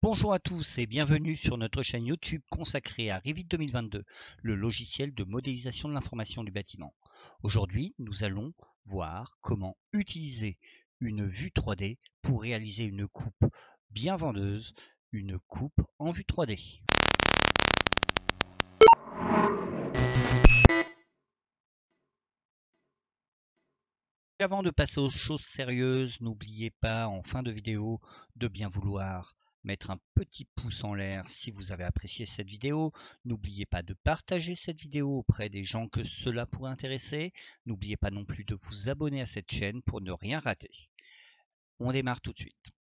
Bonjour à tous et bienvenue sur notre chaîne YouTube consacrée à Revit 2022, le logiciel de modélisation de l'information du bâtiment. Aujourd'hui, nous allons voir comment utiliser une vue 3D pour réaliser une coupe bien vendeuse, une coupe en vue 3D. Avant de passer aux choses sérieuses, n'oubliez pas en fin de vidéo de bien vouloir mettre un petit pouce en l'air si vous avez apprécié cette vidéo. N'oubliez pas de partager cette vidéo auprès des gens que cela pourrait intéresser. N'oubliez pas non plus de vous abonner à cette chaîne pour ne rien rater. On démarre tout de suite.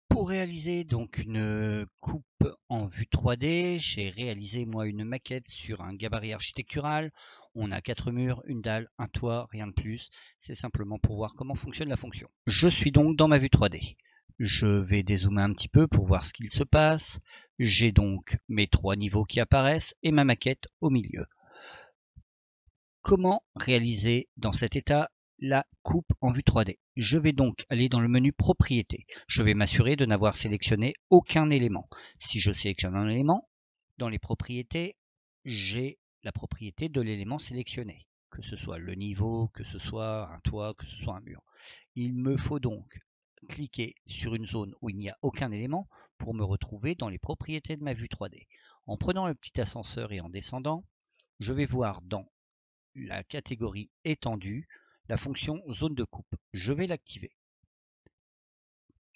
Pour réaliser donc une coupe en vue 3D, j'ai réalisé moi une maquette sur un gabarit architectural. On a 4 murs, une dalle, un toit, rien de plus. C'est simplement pour voir comment fonctionne la fonction. Je suis donc dans ma vue 3D. Je vais dézoomer un petit peu pour voir ce qu'il se passe. J'ai donc mes 3 niveaux qui apparaissent et ma maquette au milieu. Comment réaliser dans cet état la coupe en vue 3D? Je vais donc aller dans le menu Propriétés. Je vais m'assurer de n'avoir sélectionné aucun élément. Si je sélectionne un élément, dans les propriétés, j'ai la propriété de l'élément sélectionné, que ce soit le niveau, que ce soit un toit, que ce soit un mur. Il me faut donc cliquer sur une zone où il n'y a aucun élément pour me retrouver dans les propriétés de ma vue 3D. En prenant le petit ascenseur et en descendant, je vais voir dans la catégorie étendue la fonction zone de coupe. Je vais l'activer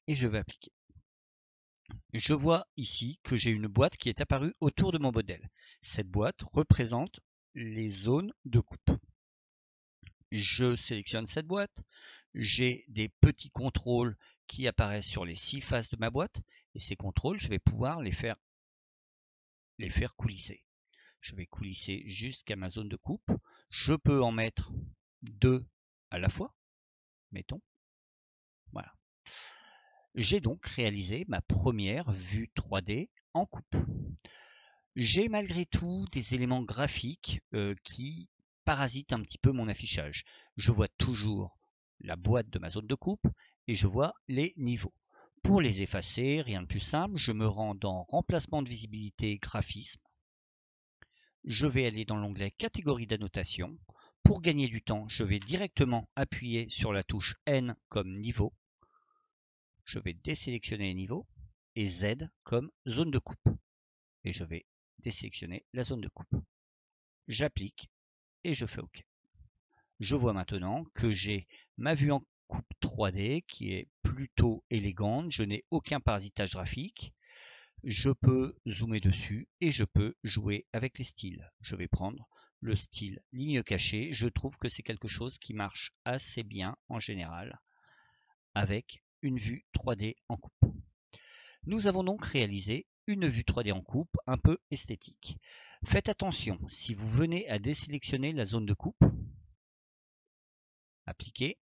et je vais appliquer. Je vois ici que j'ai une boîte qui est apparue autour de mon modèle. Cette boîte représente les zones de coupe. Je sélectionne cette boîte. J'ai des petits contrôles qui apparaissent sur les 6 faces de ma boîte et ces contrôles, je vais pouvoir les faire coulisser. Je vais coulisser jusqu'à ma zone de coupe. Je peux en mettre 2 à la fois, mettons. Voilà. J'ai donc réalisé ma première vue 3D en coupe. J'ai malgré tout des éléments graphiques qui parasitent un petit peu mon affichage. Je vois toujours la boîte de ma zone de coupe et je vois les niveaux. Pour les effacer, rien de plus simple, je me rends dans Remplacement de visibilité, graphisme. Je vais aller dans l'onglet Catégorie d'annotation. Pour gagner du temps, je vais directement appuyer sur la touche N comme niveau. Je vais désélectionner les niveaux et Z comme zone de coupe. Et je vais désélectionner la zone de coupe. J'applique et je fais OK. Je vois maintenant que j'ai ma vue en coupe 3D qui est plutôt élégante. Je n'ai aucun parasitage graphique. Je peux zoomer dessus et je peux jouer avec les styles. Je vais prendre le style ligne cachée. Je trouve que c'est quelque chose qui marche assez bien en général avec une vue 3D en coupe. Nous avons donc réalisé une vue 3D en coupe un peu esthétique. Faites attention, si vous venez à désélectionner la zone de coupe, appliquer,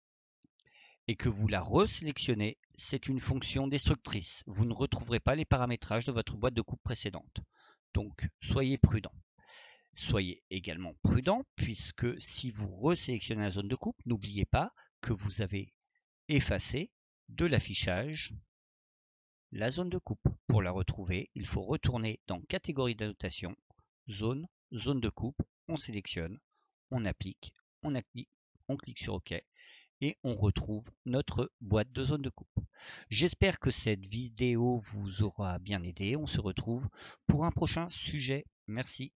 et que vous la resélectionnez, c'est une fonction destructrice. Vous ne retrouverez pas les paramétrages de votre boîte de coupe précédente. Donc, soyez prudent. Soyez également prudent puisque si vous resélectionnez la zone de coupe, n'oubliez pas que vous avez effacé de l'affichage la zone de coupe. Pour la retrouver, il faut retourner dans Catégorie d'annotation, Zone, Zone de coupe, on sélectionne, on applique, on clique sur OK et on retrouve notre boîte de zone de coupe. J'espère que cette vidéo vous aura bien aidé. On se retrouve pour un prochain sujet. Merci.